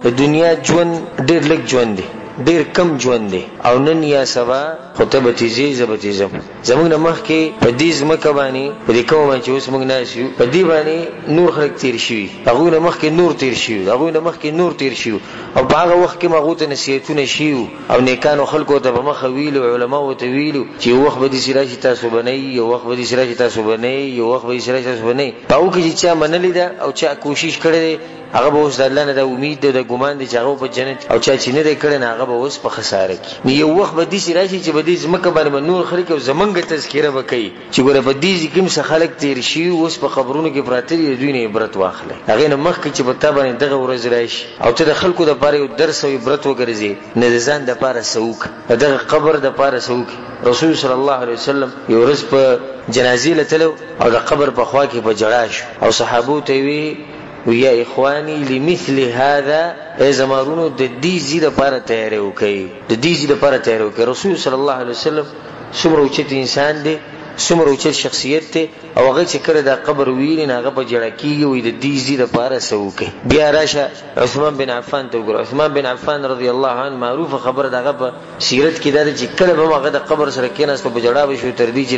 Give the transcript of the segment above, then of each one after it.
د دنیا ژوند ډېر لږ ژوند دی، ډېر کم ژوند دی، او نن یا سبا خو ته به تیزې زه به تیزم. زموږ نه مخکې په دې ځمکه باندې په دې کومه باندې چې اوس موږ ناست یو په دې باندې نور خلک تېر شوي، هغوی نه مخکې نور تېر شوي، هغوی نه مخکې نور تېر شوي، او په هغه وخت کې هم هغو ته نصیحتونه شوي او نیکانو خلکو ته په مخه ویلو، علماو ته ویلو چې یو وخت به داسې راشي تاسو به نه یي، یو وخت به داسې راشي تاسو به نه یي، یو وخت به داسې راشي تاسو به نه یي. په هغو کې چې چا منلې ده او چا کوشش کړی دی هغه به اوس د الله نه د امید ده، د ګمان دی چې هغه په جنت، او چا چې نه دی کړی نه هغه به اوس په خساره کې. یو وخت به داسې راشي چې به دې ځمکه باندې به نور خلک او زمونږ تذکره به کوي چې ګوره په دې ځای کې هم څه خلک تېر شوي اوس په قبرونو کې پراته دي، د دوی نه عبرت واخلئ. هغې نه مخکې چې په تا باندې دغه ورځ راشي او ته د خلکو دپاره یو درس او عبرت وګرځې، نه د ځان دپاره څه وکړه، د دغه قبر دپاره څه وکړي. رسول صلی الله علیه وسلم یو ورځ په جنازې له تلو او د قبر په خوا کې په جړا شو او صحابو ته یې ویا اخوانی لمثل هذا، ای زمارونو د دې ځای دپاره تیاری وکئ، د دې ځای دپاره تیاری وکئ. رسول صلی الله علیه وسلم څومره اوچت انسان دی، څومره اوچت شخصیت دی، او هغه چې کله دا قبر ویني هغه په جړه کېږي وایي د دې ځای دپاره څه وکئ. بیا راشه عثمان بن عفان ته وګوره. عثمان بن عفان رضی الله عنه معروفه خبره د هغه په سیرت کې دا ده چې کله به هم هغه د قبر سره کېناسته په جړا به شو تر دې چې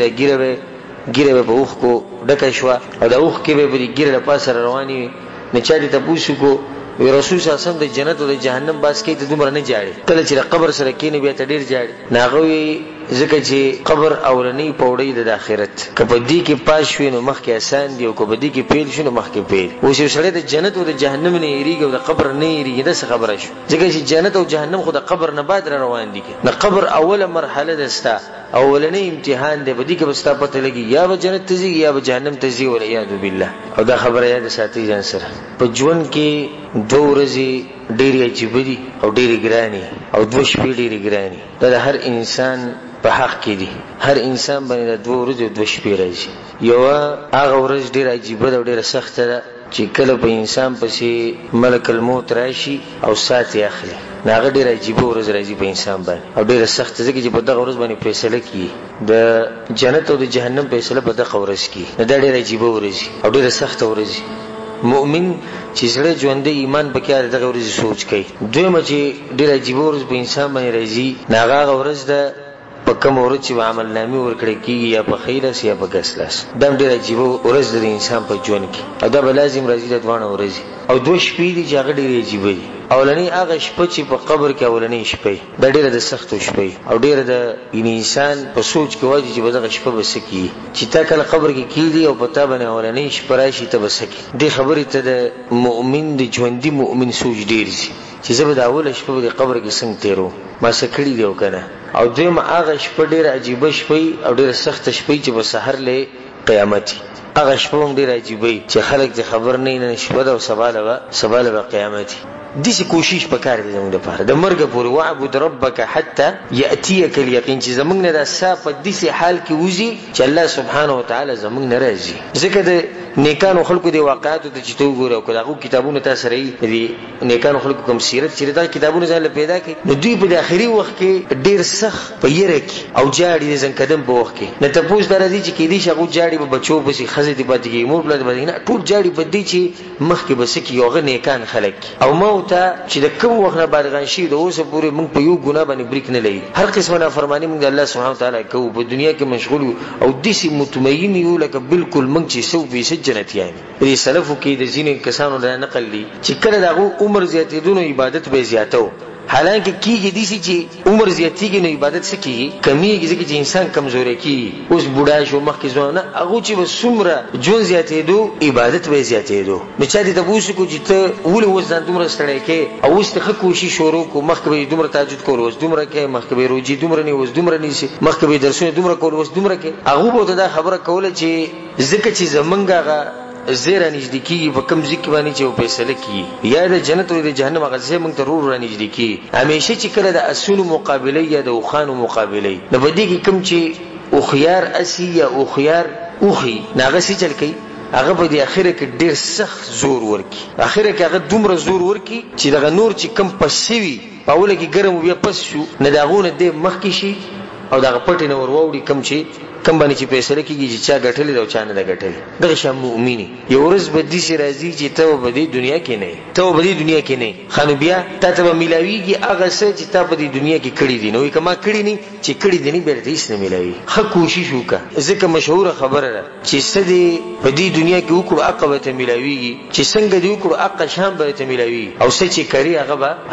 ږیره به په اوښکو ډکه شوه او د اوښکې به په دې ږیره له پاسه روانې وي. نه چا دې تپوس وکړو وی رسول صلی الله علیه وسلم د جنت او د جهنم باس کوي ته دومره نه جاړي، کله چې د قبر سره کېنې بیا ته ډېر جاړي. نه هغه وی ځکه چې قبر اولنۍ پوړۍ د آخرت، که په دې کې پاس شوي نو مخکې اسان دي، او که په دې کې پیل شي نو مخکې پیل. اوس یو سړی د جنت او د جهنم نه یېرېږي او د قبر نه یېرېږي، داسې خبره شو، ځکه چې جنت او جهنم خو د قبر نه بعد را روان دي. نه قبر اوله مرحله ده ستا، اولنۍ امتحان دی، په دې کې به ستا پته لګي یا به جنت ته ځي یا به جهنم ته ځي، والعیاذ بالله. او دا خبره یاد ساتئ ځان سره. په ژوند کې 2 ورځې ډېرې عجیبه دي او ډېرې ګرانې، او 2 شپې ډېرې ګرانې. دا د هر انسان په حق کې دي، هر انسان باندې د 2 ورځې او 2 شپې راځي. یوه هغه ورځ ډېره عجیبه ده او ډېره سخته ده چې کله په انسان پسې ملک الموت راشي او سات یې اخلي، نو هغه ډېره عجیبه ورځ راځي په انسان باندې او ډېره سخته، ځکه چې په دغه ورځ باندې فیصله کیږي، د جنت او د جهنم فیصله په دغه ورځ کیږي. نو دا ډېره عجیبه ورځ او ډېره سخته ورځ. مؤمن چې زړه ژوندی ایمان پکې لري دغه ورځ سوچ کوي. دویمه چې ډېره عجیبه ورځ په انسان باندې راځي، نو هغه ورځ ده په کوم ورځ چې عمل نامې ورکړی کېږي، یا په خیر لاس یا په ګس لاس. دا هم ډېره عجیبه ورځ ده د انسان په ژوند کې، او دا به لازم راځي د 2 ورځې. او 2 شپې دي چې هغه ډېرې عجیبه دي. اولنۍ هغه شپه چې په قبر کې اولنۍ شپه، دا ډېره د سختو شپه او ډېره د انسان په سوچ کې واجب چې په دغه شپه به څه کېږي، چې تا کله قبر کې کېږي او په تا باندې اولنۍ شپه راشي ته به څه کېږي. دې خبرې ته د مؤمن، د ژوندي مؤمن سوچ ډېر شي چې زه به د اوله شپه په قبر کې څنګه تېروم، ما څه کړي دي او که نه. او دویمه هغه شپه ډېره عجیبه شپه او ډېره سخته شپه چې په سحر له قیامت، هغه شپه هم ډېره عجیبه چې خلک دې خبر نه وي، نن شپه ده او سبا به قیامت. داسې کوشش پکار دی زموږ لپاره د مرګ پورې، واعبد ربک حتی یأتیک الیقین، چې زموږ نه دا سا په داسې حال کې وځي چې الله سبحانه وتعالی زموږ نه راځي. ځکه د نیکانو خلکو د واقعاتو ته چې ته وګورې او که د هغو کتابونه تا سره وي، د نیکانو خلکو کوم سیرت چې دغه کتابونه ځان له پیدا کړي، نو دوی په د آخري وخت کې ډېر سخت په یره کې او جاړي د زنکدن په وخت کې. نه تپوس دا راځي چې کېدای شي هغو جاړي به بچو پسې ښځې دې پاتې کېږي، مور پلار دې پاتې کېږي، نه ټول جاړي په دې چې مخکې به څه کېږي، هغه نیکان خلک. او ما ته چې د کوم وخت نه بالغان شي د اوسه پورې موږ په یو ګناه باندې بریک نه لري، هر قسمه نافرماني موږ د الله سبحانه وتعالی کوو، په دنیا کې مشغول یو او داسې مطمئن یو لکه بالکل موږ چې 100% جنتیان. دې سلفو کې د ځینې کسانو نه نقل دي چې کله د هغو عمر زیاتېدو نو عبادت به یې زیاته، حالانکه کېږي داسې چې عمر زیاتېږي نو عبادت څه کېږي، کمیږي، ځکه چې انسان کمزوری کېږي. اوس بوډا شو مخکې ځوان نه، هغو چې به څومره ژوند زیاتېدو عبادت به یې زیاتېدو. نو چا دې تپوس وکړو چې ته ولې اوس ځان دومره ستړی کوې او اوس ته ښه کوشش شروع کړو، مخکې به یې دومره تهجد کول اوس دومره کوې، مخکې به یې روجې دومره نیسې اوس دومره نیسې، مخکې به یې درسونه دومره کول اوس دومره کوې. هغو به ورته دا خبره کوله چې ځکه چې زمونږ هغه زه را نږدې کېږي په کوم ځای کې باندې چې فیصله کېږي، یا د جنت او د جهنم هغه ځای موږ ته را نږدې کېږي. همیشه چې کله د اسونو مقابله یا د اوښانو مقابله، نو په دې کې کوم چې اوښیار اسي یا اوښیار اوښي، نو هغه څه چل کوي، هغه په دې اخره کې ډېر سخت زور ورکي، اخره کې هغه دومره زور ورکي چې دغه نور چې کم پس شوي په اوله کې ګرم بیا پس شو، نه د هغو نه دی مخکې شي او دا پټ نه وروړي کم باندې چې فیصله کیږي چې چا ګټلې او چا نه ګټلې دغه شان مؤمنی یو ورځ به دې سي راځي چې ته په دې دنیا کې نه ته په دې دنیا کې نه خانو بیا ته ملاویږي هغه څه چې ته په دې دنیا کې کړی دي نو کما کړی نه چې کړی دي نه به هیڅ نه ملاوي خو کوشش وکړه ځکه مشهور خبره ده چې سدي په دې دنیا کې وکړو عقبه ته ملاویږي چې څنګه دې وکړو عقب شام به ته ملاوي او څه چې کړی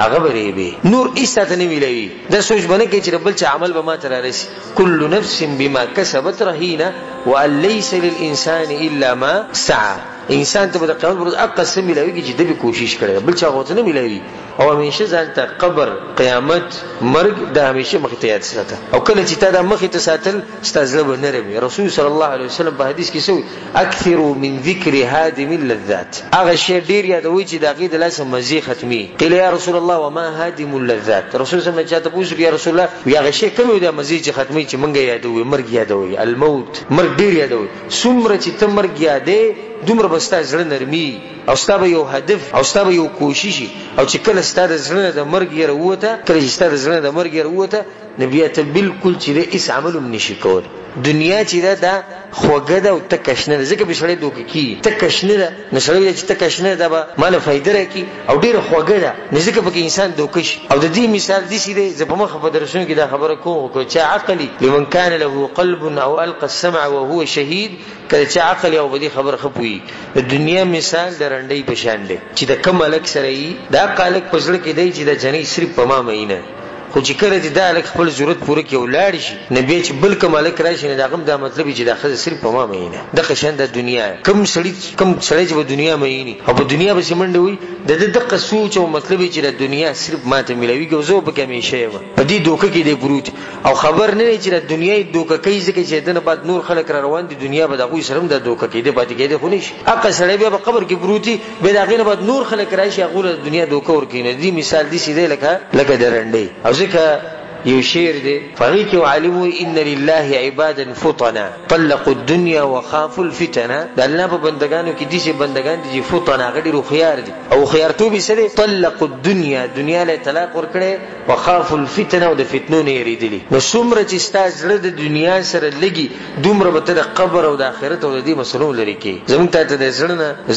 هغه به ریبي نور هیڅ ته نه ملاوي دا سوچ باندې کې چې بل څه عمل به ما تر راشي كل نفس بما كسبت رهينه وان ليس للانسان الا ما سعى انسان ته د قیامت ورځ عقب سم ملاوي چې د کوشش کړي بل څه غوته نه ملاوي او همیشه ځان ته قبر قیامت مرګ د همیشه مخ ته یاد ساته او کله چې تا د مخ ته ساتل ستاسو به نرمي رسول صلی الله علیه وسلم په حدیث کې سوی اکثروا من ذکر هادم اللذات هغه شی ډیر یادوي چې د عقیده لاسه مزي ختمي قیل یا رسول الله وما هادم اللذات رسول صلی الله علیه وسلم چاته پوښتنه یا رسول الله هغه شی کوم د مزي چې ختمي چې مونږ یادوي مرګ یادوي الموت مرګ ډیر یادوي څومره چې ته مرګ یادې دومره بستا زړه نرمي او ستاسو یو هدف او ستاسو یو کوشش او چې کله ستاسو زړه د مرګ یې وروته کله چې ستاسو زړه د مرګ یې وروته نبی ته بالکل چې هیڅ عمل نشي کول دنیا چې دا خوګه ده او تکشنه ځکه به شړې دوک کی تکشنه ده نشړې چې تکشنه ده به مال فائدہ راکې او ډیر خوګه ده ځکه په انسان دوکش او د دې مثال دي چې زه په مخه په درسونو کې دا خبره کوم چې عقلي لمن كان له قلب او القى السمع وهو شهيد کله چې عقل او بدی خبر خپوي د دنیا مثال درنډي په شان دي چې د کم الک سره ای دا قالک پزړه کې دی چې د جنې صرف په ما مینه خو چې کله دې دا الک خپل ضرورت پوره کې ولاړ شي نبی چې بل کوم الک راشي نه داغم دا مطلب چې دا خزه صرف په ما مینه د قشن د دنیا کم سړی چې په دنیا مینه او په دنیا به سیمنډ وي د دقه سوچ او مطلب چې د دنیا صرف ماته ملوي کې زو به کمی شي په دې دوکه کې دی پروت او خبر نه چې د دنیا دوکه کوي ځکه چې دنه بعد نور خلک را روان دي دنیا به دغه سره د دوکه کې دی پاتې کېده خو نشي اقا سړی به قبر کې پروتي به دغه نه بعد نور خلک راشي هغه د دنیا دوکه ورکینه دي مثال دي سیده لکه درنډي او ځکه یو شعر دی فقیه وعلموا ان لله عبادا فطنا طلقوا الدنيا وخافوا الفتنه د الله په بندگانو کې دي چې بندگان دي فطنا غډي رو خيار دي او خيارتوب سره طلقوا الدنيا دنیا له طلاق ورکړي وخافوا الفتنه او د فتنو نه یریدلی نو څومره چې ستاسو د دنیا سره لګي دومره به د قبر او د آخرت او د دې مسلو لري کې زموږ ته د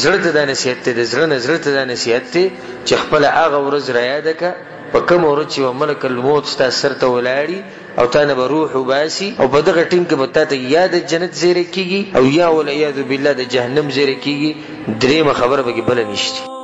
زړه ته د نصیحت ته د زړه ته د نصیحت ته چې خپل هغه ورځ را یاد کا په کوم ورځ چې ملک الموت ستاسو سره ته ولاړی او تانه به روح وباسي او په دغه ټیم کې به تاسو یاد جنت زیره کیږي او یا ول عیاذ بالله د جهنم زیره کیږي درېمه خبره به بل نشته